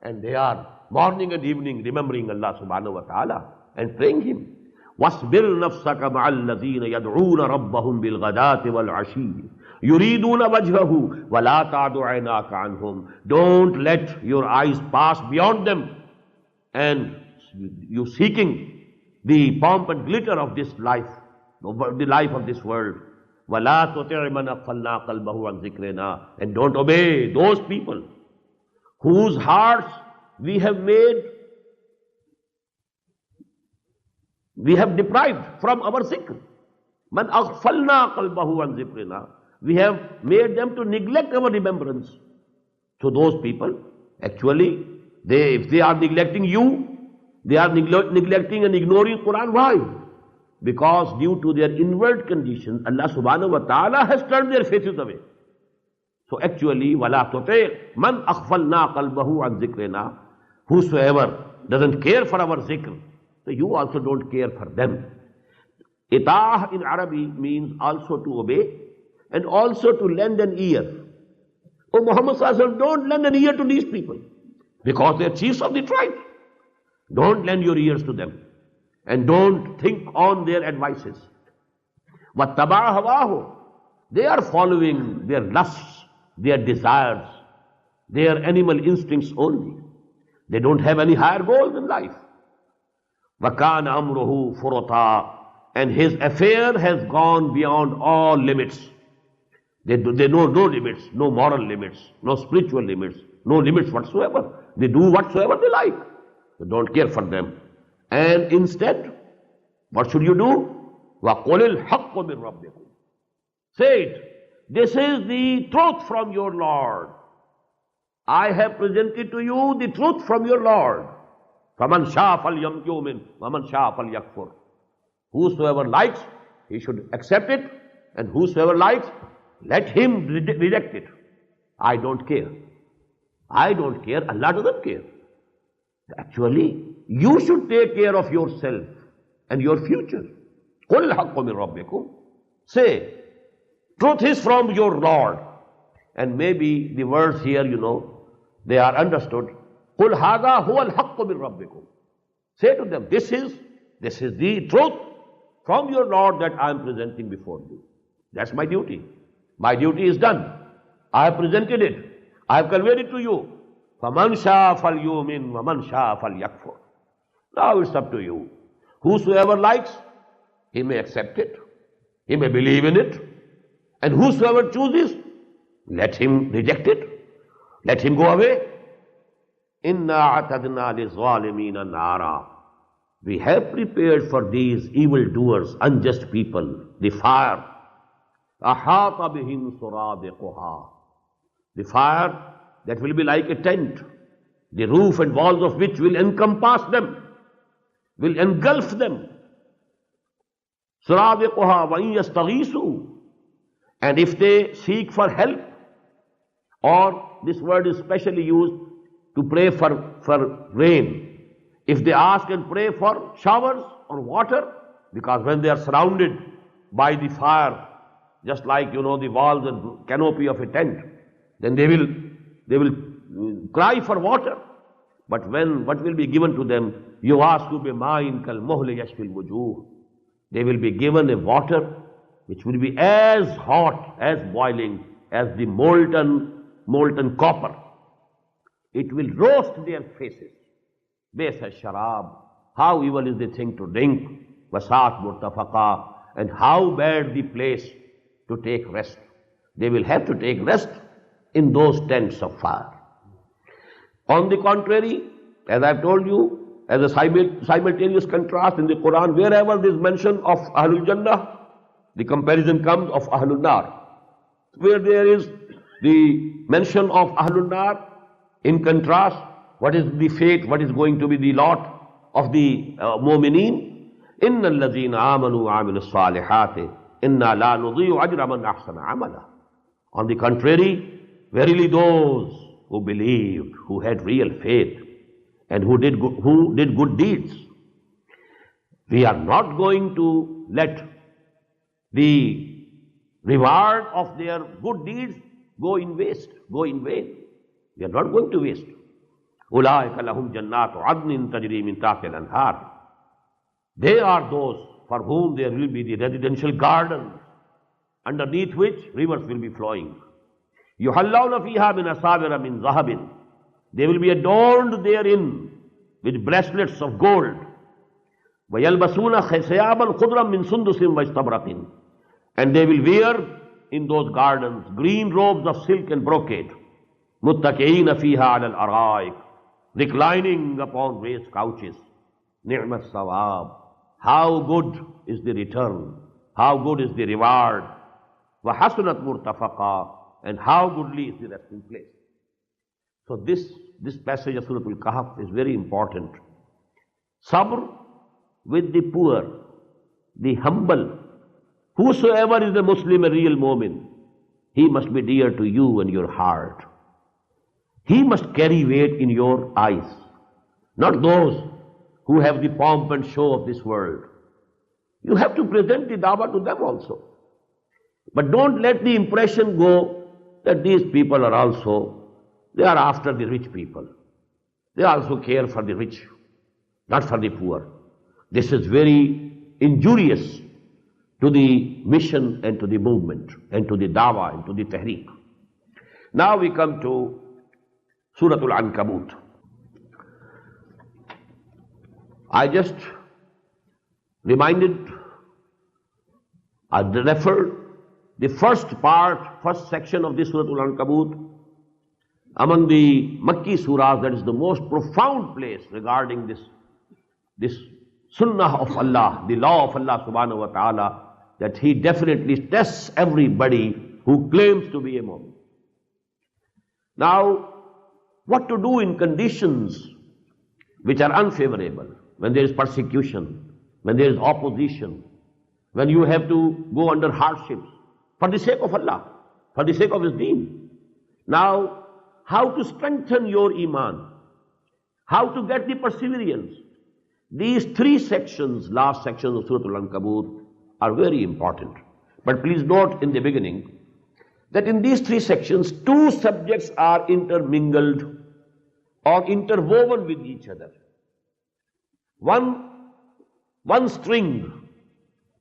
S1: and they are morning and evening remembering Allah subhanahu wa ta'ala and praying Him. وَاصْبِرْ نَفْسَكَ مَعَ الَّذِينَ يَدْعُونَ رَبَّهُمْ بِالْغَدَاةِ وَالْعَشِيِّ يُرِيدُونَ وَجْهَهُ وَلَا تَعْدُ عَيْنَاكَ عَنْهُمْ. Don't let your eyes pass beyond them, and you seeking the pomp and glitter of this life, the life of this world. وَلَا تُطِعْ مَنْ أَغْفَلْنَا قَلْبَهُ عَنْ ذِكْرِنَا. And don't obey those people whose hearts we have deprived from our zikr. مَنْ أَغْفَلْنَا قَلْبَهُ عَنْ ذِكْرِنَا. We have made them to neglect our remembrance. So those people, actually, if they are neglecting you, they are neglecting and ignoring Quran. Why? Because due to their inward condition, Allah subhanahu wa ta'ala has turned their faces away. So actually, وَلَا تُطِعْ مَنْ أَغْفَلْنَا قَلْبَهُ عَنْ ذِكْرِنَا. Whosoever doesn't care for our zikr, so you also don't care for them. Ita'ah in Arabic means also to obey and also to lend an ear. Oh Muhammad sallallahu alaihi wasallam, don't lend an ear to these people because they are chiefs of the tribe. Don't lend your ears to them and don't think on their advices. وَاتَّبَعَ هَوَاهُ. They are following their lusts, their desires, their animal instincts only. They don't have any higher goals in life. وَكَانَ أَمْرُهُ فُرُطًا. And his affair has gone beyond all limits. They know no limits, no moral limits, no spiritual limits, no limits whatsoever. They do whatsoever they like. So don't care for them. And instead, what should you do? وَقُلِ الْحَقُّ مِنْ رَبِّكُمْ. Say it. This is the truth from your Lord. I have presented to you the truth from your Lord. فَمَنْ شَاءَ فَلْيُؤْمِنْ وَمَنْ شَاءَ فَلْيَكْفُرْ. Whosoever likes, he should accept it, and whosoever likes, let him reject it. I don't care. I don't care. Allah doesn't care. Actually, you should take care of yourself and your future. قُلْ الْحَقُّ مِنْ رَبِّكُمْ. Say, truth is from your Lord. And maybe the words here, they are understood. قُلْ هَذَا هُوَ الْحَقُّ مِنْ رَبِّكُمْ. Say to them, this is This is the truth from your Lord that I am presenting before you. That's my duty. My duty is done. I have presented it. I have conveyed it to you. فَمَنْ شَاءَ فَلْيُؤْمِنْ وَمَنْ شَاءَ فَلْيَكْفُرْ. Now it's up to you. Whosoever likes, he may accept it. He may believe in it. And whosoever chooses, let him reject it. Let him go away. إِنَّا عَتَدْنَا لِلظَّالِمِينَ نَارًا. We have prepared for these evildoers, unjust people, the fire. أَحَاطَ بِهِمْ سُرَادِقُهَا. The fire that will be like a tent, the roof and walls of which will encompass them, will engulf them. سُرَادِقُهَا وَإِن يَسْتَغِيثُوا. And if they seek for help, or this word is specially used to pray for rain. If they ask and pray for showers or water, because when they are surrounded by the fire, just like the walls and canopy of a tent, then they will cry for water. But what will be given to them? يُوَاسُ بِمَاءٍ كَالْمُهْلِ يَشْفِي الْوُجُوهِ. They will be given a water which will be as hot, as boiling, as the molten copper. It will roast their faces. Bais al-sharab. How evil is the thing to drink. Wasat murtafaqa. And how bad the place to take rest. They will have to take rest in those tents of fire. On the contrary, as I've told you, as a simultaneous contrast in the Quran, wherever there is mention of Ahlul Jannah, the comparison comes of Ahlul Nar. Where there is the mention of Ahlul Nar, in contrast, what is the fate, what is going to be the lot of the mu'mineen? إِنَّ الَّذِينَ آمَنُوا وَعَمِلُوا الصَّالِحَاتِ إِنَّا لَا نُضِيعُ أَجْرَ مَنْ أَحْسَنَ عَمَلًا. On the contrary, verily those who believed, who had real faith, and who did good deeds, we are not going to let the reward of their good deeds go in waste, go in vain. We are not going to waste. أُولَٰئِكَ لَهُمْ جَنَّاتُ عَدْنٍ تَجْرِي مِن تَحْتِهَا الْأَنْهَارُ. They are those for whom there will be the residential gardens, underneath which rivers will be flowing. يُحَلَّوْنَ فِيهَا مِنْ أَسَاوِرَ مِنْ ذَهَبٍ. They will be adorned therein with bracelets of gold. وَيَلْبَسُونَ ثِيَابًا خُضْرًا مِنْ سُنْدُسٍ وَإِسْتَبْرَقٍ. And they will wear in those gardens green robes of silk and brocade. مُتَّكِئِينَ فِيهَا عَلَى الْأَرَائِكِ. Reclining upon raised couches. نِعْمَ الثَّوَابِ. How good is the return, how good is the reward. وَحَسُنَتْ مُرْتَفَقًا. And how goodly is the resting place. So this passage of Surah Al-Kahf is very important. Sabr with the poor, the humble. Whosoever is a Muslim, a real mu'min, he must be dear to you and your heart. He must carry weight in your eyes, not those who have the pomp and show of this world. You have to present the dawah to them also. But don't let the impression go that these people are also, they are after the rich people. They also care for the rich, not for the poor. This is very injurious to the mission and to the movement and to the dawah and to the tahreek. Now we come to Surah Al-Ankabut. I just referred the first section of this Surah Al-Ankabut among the Makki surahs, that is the most profound place regarding this sunnah of Allah, the law of Allah subhanahu wa ta'ala, that He definitely tests everybody who claims to be a Mu'min. Now, what to do in conditions which are unfavorable, when there is persecution, when there is opposition, when you have to go under hardships, for the sake of Allah, for the sake of His deen. Now, how to strengthen your iman, how to get the perseverance. These three sections, last sections of Surah Al-Ankabut, are very important. But please note in the beginning that in these three sections, two subjects are intermingled or interwoven with each other. One one string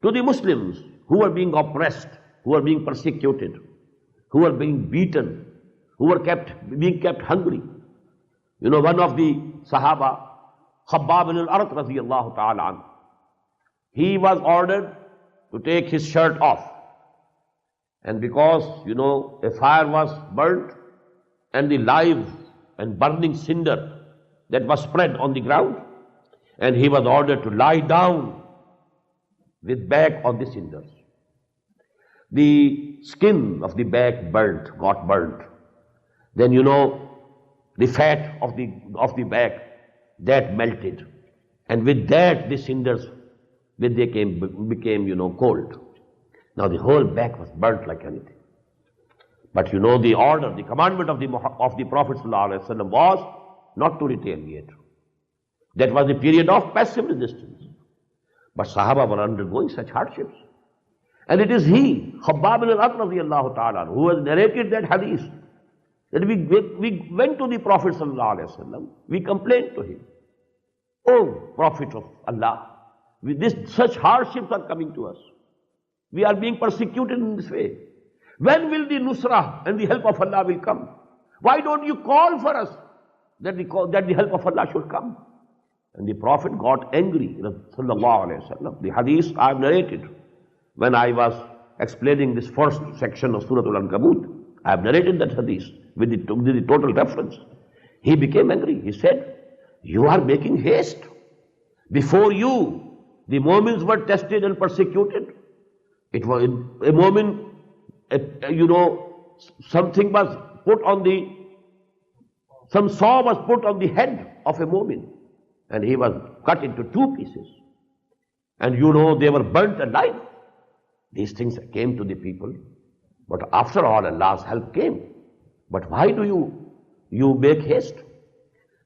S1: to the Muslims who were being oppressed, who were being persecuted, who were being beaten, who were being kept hungry. You know, one of the Sahaba, Khabbab ibn al-Arat radiyallahu ta'ala anhu, he was ordered to take his shirt off. And because, you know, a fire was burnt and the live and burning cinder that was spread on the ground, and he was ordered to lie down with back on the cinders. The skin of the back got burnt. Then, you know, the fat of the back, that melted. And with that, the cinders, became, you know, cold. Now the whole back was burnt like anything. But you know, the order, the commandment of the Prophet ﷺ was not to retaliate. That was the period of passive resistance. But Sahaba were undergoing such hardships. And it is he, Khabbab ibn al-Arat radiyallahu ta'ala, who has narrated that hadith, that we went to the Prophet ﷺ, we complained to him, "Oh Prophet of Allah, such hardships are coming to us. We are being persecuted in this way. When will the nusrah and the help of Allah will come? Why don't you call for us that the help of Allah should come?" And the Prophet got angry, sallallahu alayhi wa sallam. The hadith I have narrated when I was explaining this first section of Surah Al-Ankabut. I have narrated that hadith with the total reference. He became angry. He said, "You are making haste. Before you, the Mu'mins were tested and persecuted. It was a moment, you know, something was put on some saw was put on the head of a Mu'min, and he was cut into two pieces. And you know, they were burnt alive. These things came to the people. But after all, Allah's help came. But why do you make haste?"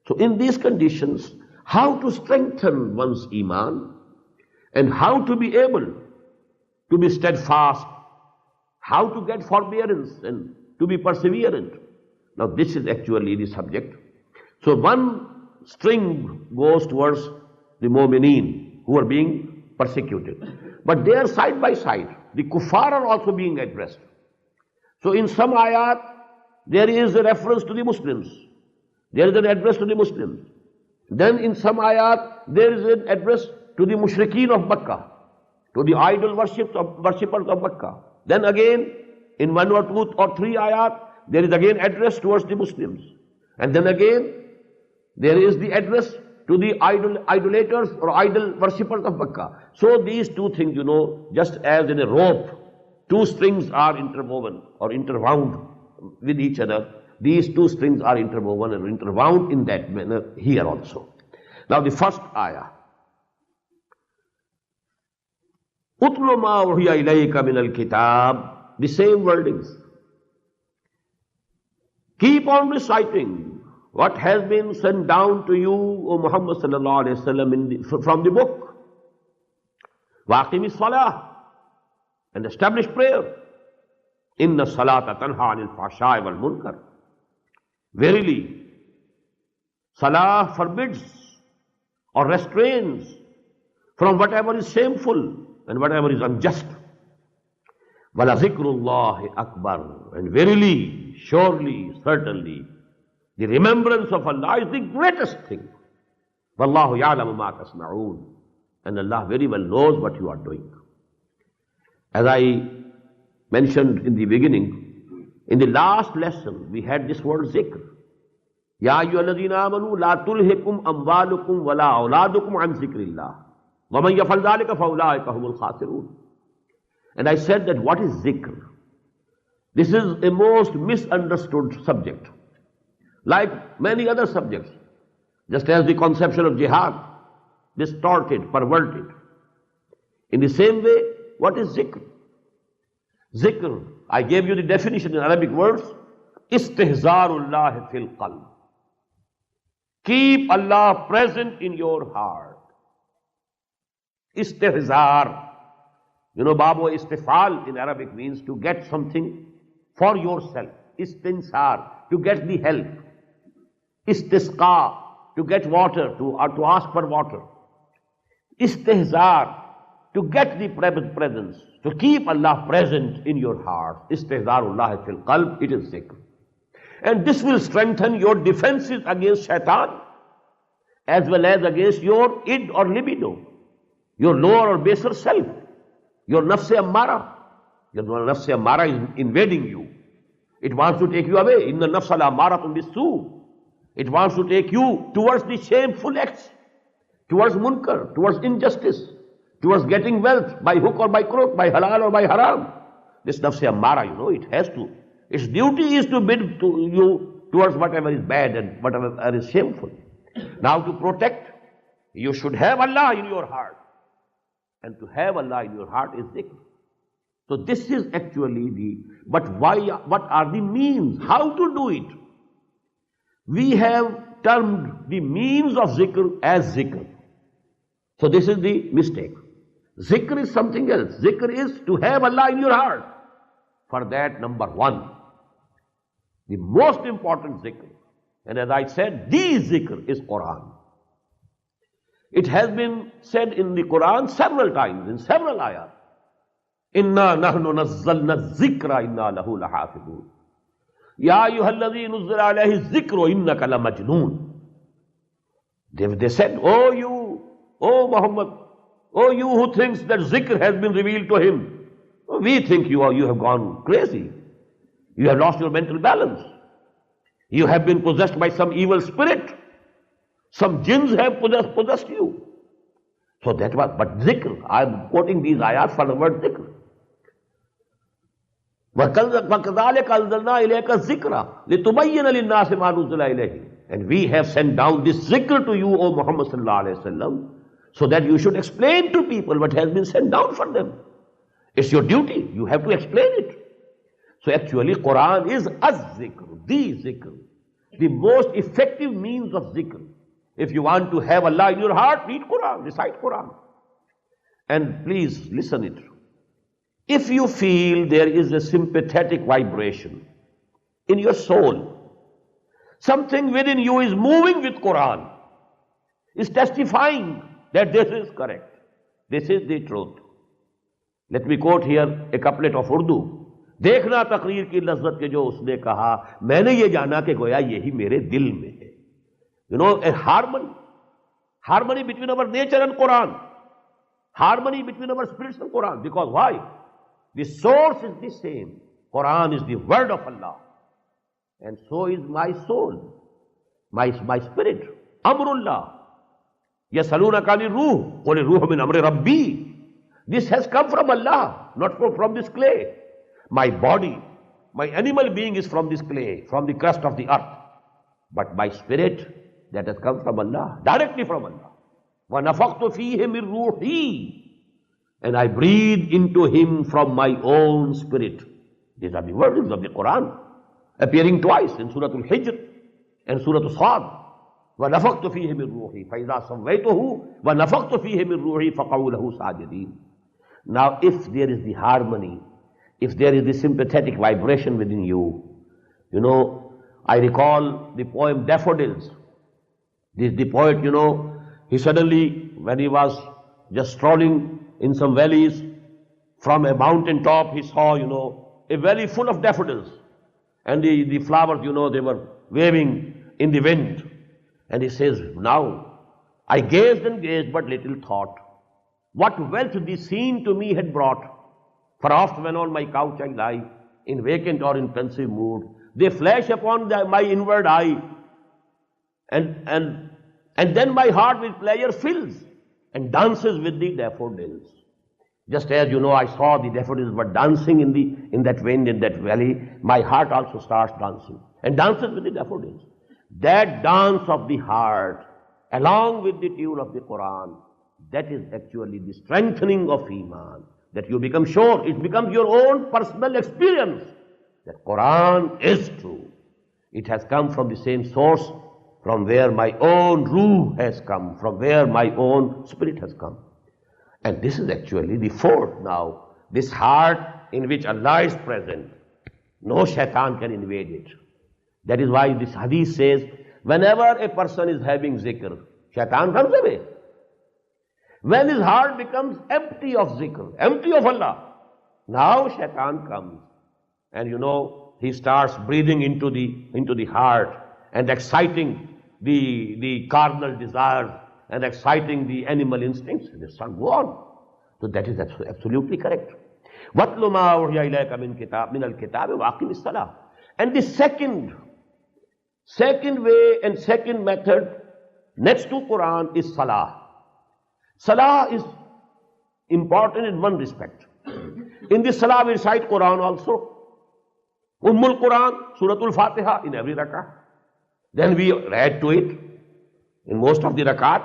S1: So in these conditions, how to strengthen one's iman and how to be able to be steadfast, how to get forbearance and to be perseverant. Now this is actually the subject. So one string goes towards the mu'mineen who are being persecuted. But they are side by side. The kuffar are also being addressed. So in some ayat, there is a reference to the Muslims. There is an address to the Muslims. Then in some ayat, there is an address to the mushrikeen of Makkah, to the idol worshippers of Makkah. Then again, in 1 or 2 or 3 ayat, there is again address towards the Muslims. And then again, there is the address to the idolaters or idol worshippers of Makkah. So these two things, you know, just as in a rope, two strings are interwoven or interwound with each other. These two strings are interwoven and interwound in that manner here also. Now the first ayah. Utlu ma uhiya ilayka min al-kitab. The same wordings. Keep on reciting what has been sent down to you, O Muhammad sallallahu alayhi wa sallam, from the book. Waqimi salah. And establish prayer. Inna salata tanha anil fahsha'i wal munkar. Verily, salah forbids or restrains from whatever is shameful and whatever is unjust. Wala zikrullahi akbar. And verily, surely, certainly, the remembrance of Allah is the greatest thing. Wallahu ya'lamu ma tasna'un. And Allah very well knows what you are doing. As I mentioned in the beginning, in the last lesson, we had this word zikr. Ya ayyuhalladhina amanu la tulhikum amwalukum wala auladukum an zikrillah. Wa man yaf'al dhalika fa ulaika humul khasirun. And I said that what is zikr? This is a most misunderstood subject. Like many other subjects, just as the conception of jihad, distorted, perverted. In the same way, what is zikr? Zikr, I gave you the definition in Arabic words, istihzarullah fil qalb. Keep Allah present in your heart. Istihzar. You know, Babu, istifal in Arabic means to get something for yourself. Istinsar, to get the help. Istisqa, to get water, to ask for water. Istihzar, to get the presence, to keep Allah present in your heart. Istihzarullah fil qalb, it is zikr. And this will strengthen your defenses against shaitan, as well as against your id or libido, your lower or baser self, your nafs-e ammara. Your nafs-e ammara is invading you. It wants to take you away. Inna nafsa la-ammaratun bis-su. It wants to take you towards the shameful acts, towards munkar, towards injustice, towards getting wealth by hook or by crook, by halal or by haram. This nafs-e ammara, it has to. Its duty is to bid to you towards whatever is bad and whatever is shameful. Now to protect, you should have Allah in your heart. And to have Allah in your heart is zikr. So this is actually but why, what are the means? How to do it? We have termed the means of zikr as zikr. So this is the mistake. Zikr is something else. Zikr is to have Allah in your heart. For that, number one, the most important zikr, and as I said, the zikr is Quran. It has been said in the Quran several times, in several ayahs. Inna nahnu nazzalna zikra inna lahu lahafidun. Ya ayyuhalladhi nuzzila alayhi zikru innaka la majnoon. They said, oh Muhammad, oh you who thinks that zikr has been revealed to him, we think you have gone crazy. You have lost your mental balance. You have been possessed by some evil spirit. Some jinns have possessed you. So that was, but zikr, I am quoting these ayat for the word zikr. وَكَذَلِكَ أَنزَلْنَا إِلَيْكَ الذِّكْرَ لِتُبَيِّنَ لِلنَّاسِ مَا نُزِّلَ إِلَيْهِمْ. And we have sent down this zikr to you, O Muhammad sallallahu alayhi wa sallam, so that you should explain to people what has been sent down for them. It's your duty. You have to explain it. So actually Quran is az-zikr, the zikr, the most effective means of zikr. If you want to have Allah in your heart, read Quran, recite Quran. And please listen it. If you feel there is a sympathetic vibration in your soul, something within you is moving with Quran, is testifying that this is correct, this is the truth. Let me quote here a couplet of Urdu. دیکھنا تقریر کی لذت کے جو اس نے کہا میں نے یہ جانا کہ گویا یہی میرے دل میں ہے. A harmony between our nature and Quran, harmony between our spirits and Quran. Because why? The source is the same. Quran is the word of Allah, and so is my soul, my spirit. Amrullah. Yasalunaka ani ruh, qul ruh min amri rabbi. This has come from Allah, not from this clay. My body, my animal being is from this clay, from the crust of the earth. But my spirit, that has come from Allah, directly from Allah. وَنَفَقْتُ فِيهِ مِن رُوحِي. And I breathe into him from my own spirit. These are the words of the Quran, appearing twice in Surah Al-Hijr and Surah Al-Sad. وَنَفَقْتُ فِيهِ مِن رُوحِي فَإِذَا سَوَّيْتُهُ وَنَفَقْتُ فِيهِ مِن رُوحِي فَقَعُوا لَهُ سَاجِدِينَ. Now if there is the harmony, if there is the sympathetic vibration within you, I recall the poem Daffodils. The poet, he suddenly, when he was just strolling in some valleys, from a mountain top, he saw, a valley full of daffodils. And the flowers, they were waving in the wind. And he says, now, I gazed and gazed, but little thought what wealth the scene to me had brought. For oft when on my couch I lie, in vacant or in pensive mood, they flash upon my inward eye, and then my heart with pleasure fills and dances with the daffodils. Just as I saw the daffodils were dancing in that wind, in that valley, my heart also starts dancing and dances with the daffodils. That dance of the heart, along with the tune of the Quran, that is actually the strengthening of Iman. That you become sure, it becomes your own personal experience that Quran is true. It has come from the same source from where my own ruh has come, from where my own spirit has come. And this is actually the fourth now. This heart in which Allah is present, no shaitan can invade it. That is why this hadith says, whenever a person is having zikr, shaitan runs away. When his heart becomes empty of zikr, empty of Allah, now shaitan comes and he starts breathing into the heart and exciting the carnal desires and exciting the animal instincts. This son go on. So that is absolutely correct. وَاتْلُ مَا أُوحِيَ إِلَيْكَ مِنَ الْكِتَابِ وَأَقِمِ الصَّلَاةَ. And the second way and second method next to Quran is Salah. Salah is important in one respect. In the Salah we recite Quran also. Ummul Quran, Suratul Fatiha in every rakah. Then we add to it. In most of the rakat,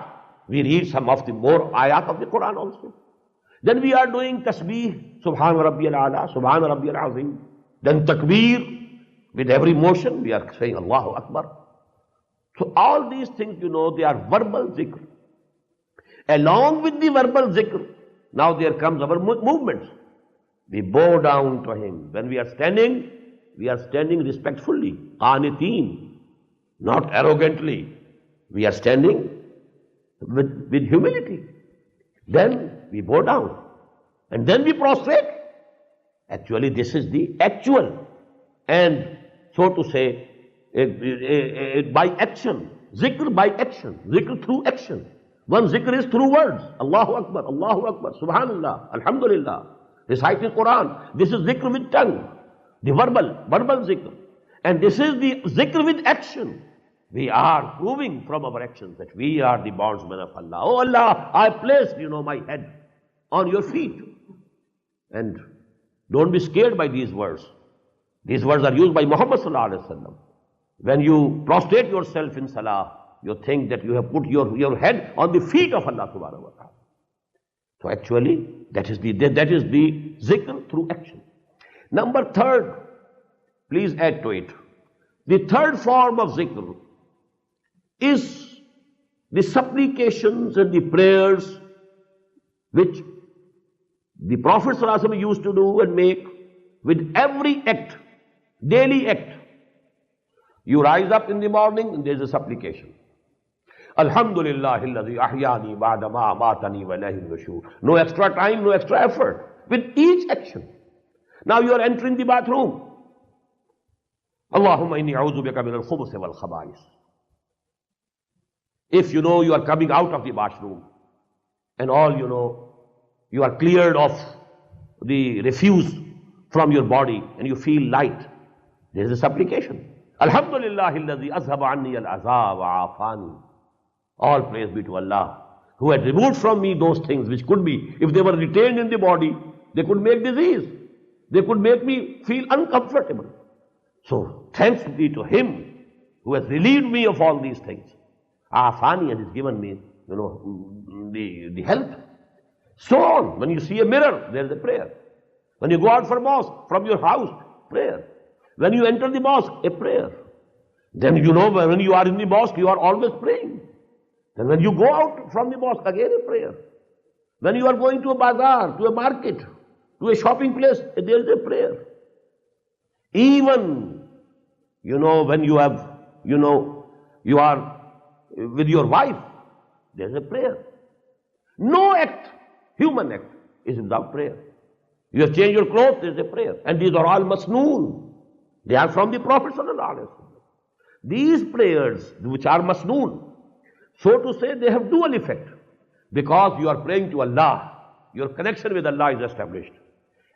S1: we read some of the more ayat of the Quran also. Then we are doing tasbih, Subhan Rabbiyal A'la, Subhan Rabbiyal Azim. Then takbir, with every motion we are saying Allahu Akbar. So all these things, they are verbal zikr. Along with the verbal zikr, now there comes our movements. We bow down to Him. When we are standing respectfully, qaniteen, not arrogantly. We are standing with humility. Then we bow down. And then we prostrate. Actually, this is the actual. And so to say, by action. Zikr by action. Zikr through action. One zikr is through words. Allahu Akbar, Subhanallah, Alhamdulillah. Reciting Quran. This is zikr with tongue. The verbal zikr. And this is the zikr with action. We are proving from our actions that we are the bondsmen of Allah. Oh Allah, I placed, my head on your feet. And don't be scared by these words. These words are used by Muhammad sallallahu alaihi wasallam. When you prostrate yourself in salah, you think that you have put your head on the feet of Allah subhanahu wa ta'ala. So actually, that is the zikr through action. Number third, please add to it. The third form of zikr is the supplications and the prayers which the Prophet ﷺ used to do and make with every act, daily act. You rise up in the morning and there is a supplication. Alhamdulillah alladhi ahyani ba'da ma amatani wa ilayhi nushur. No extra time, no extra effort. With each action. Now you are entering the bathroom. Allahumma inni a'udhu bika min al-khubuth wal khaba'is. If you are coming out of the washroom and all you are cleared of the refuse from your body and you feel light, there is a supplication. Alhamdulillah alladhi azhaba anni al-azab wa afani. All praise be to Allah, who had removed from me those things which could be, if they were retained in the body, they could make disease. They could make me feel uncomfortable. So thanks be to Him who has relieved me of all these things. Afani, and has given me, the health. So on. When you see a mirror, there is a prayer. When you go out for mosque, from your house, prayer. When you enter the mosque, a prayer. Then when you are in the mosque, you are always praying. Then when you go out from the mosque, again a prayer. When you are going to a bazaar, to a market, to a shopping place, there is a prayer. Even, when you are with your wife, there is a prayer. No act, human act, is without prayer. You have changed your clothes, there is a prayer. And these are all masnoon. They are from the Prophet sallallahu alaihi wasallam. These prayers, which are masnoon, so to say, they have dual effect. Because you are praying to Allah, your connection with Allah is established.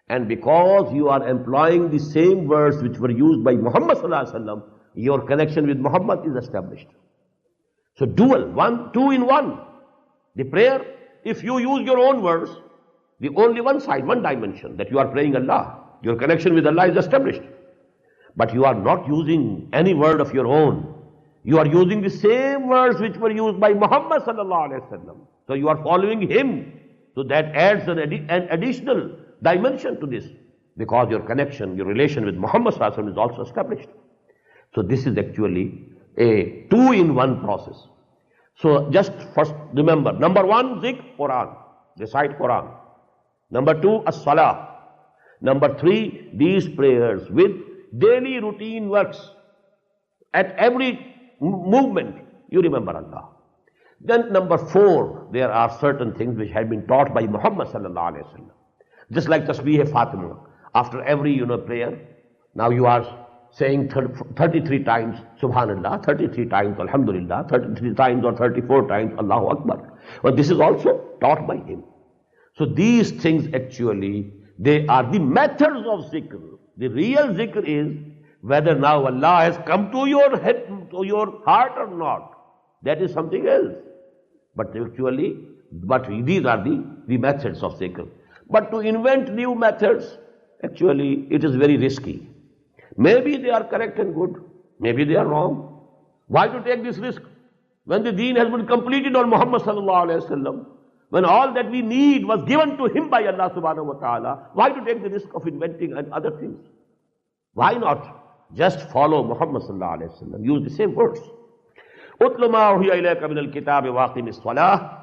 S1: And because you are employing the same words which were used by Muhammad sallallahu alaihi wasallam, your connection with Muhammad is established. So dual, two in one. The prayer, if you use your own words, the only one side, one dimension, that you are praying Allah, your connection with Allah is established. But you are not using any word of your own. You are using the same words which were used by Muhammad sallallahu alaihi wasallam. So you are following him. So that adds an additional dimension to this. Because your connection, your relation with Muhammad sallallahu alaihi wasallam is also established. So this is actually a two-in-one process. So just first remember, number one, zikr, Quran. Recite Quran. Number two, as-salah. Number three, these prayers with daily routine works. At every movement, you remember Allah. Then number 4, there are certain things which had been taught by Muhammad sallallahu alaihi wasallam. Just like Tasbih Fatima. After every prayer, now you are saying 33 times Subhanallah, 33 times Alhamdulillah, 33 times or 34 times Allahu Akbar. But this is also taught by him. So these things actually, they are the methods of zikr. The real zikr is whether now Allah has come to your head, to your heart or not. That is something else. But actually, these are the methods of zikr. But to invent new methods, actually, it is very risky. Maybe they are correct and good. Maybe they are wrong. Why to take this risk? When the deen has been completed on Muhammad sallallahu alaihi wasallam, when all that we need was given to him by Allah subhanahu wa ta'ala, why to take the risk of inventing and other things? Why not just follow Muhammad sallallahu alaihi wasallam? Use the same words. اتل ما اوحي اليك من الكتاب واقم الصلاة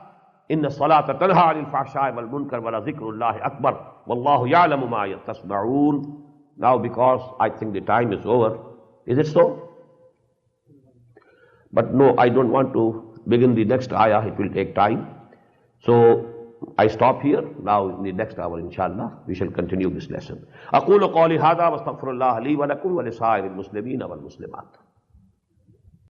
S1: ان الصلاة تنهى عن الفحشاء والمنكر ولذكر الله اکبر واللہ یعلم ما تصنعون. Now because I think the time is over. Is it so? But no, I don't want to begin the next ayah. It will take time. So I stop here. Now in the next hour inshallah we shall continue this lesson. اقول قولی ھذا واستغفر اللہ لی ولکم ولسائر المسلمین والمسلمات.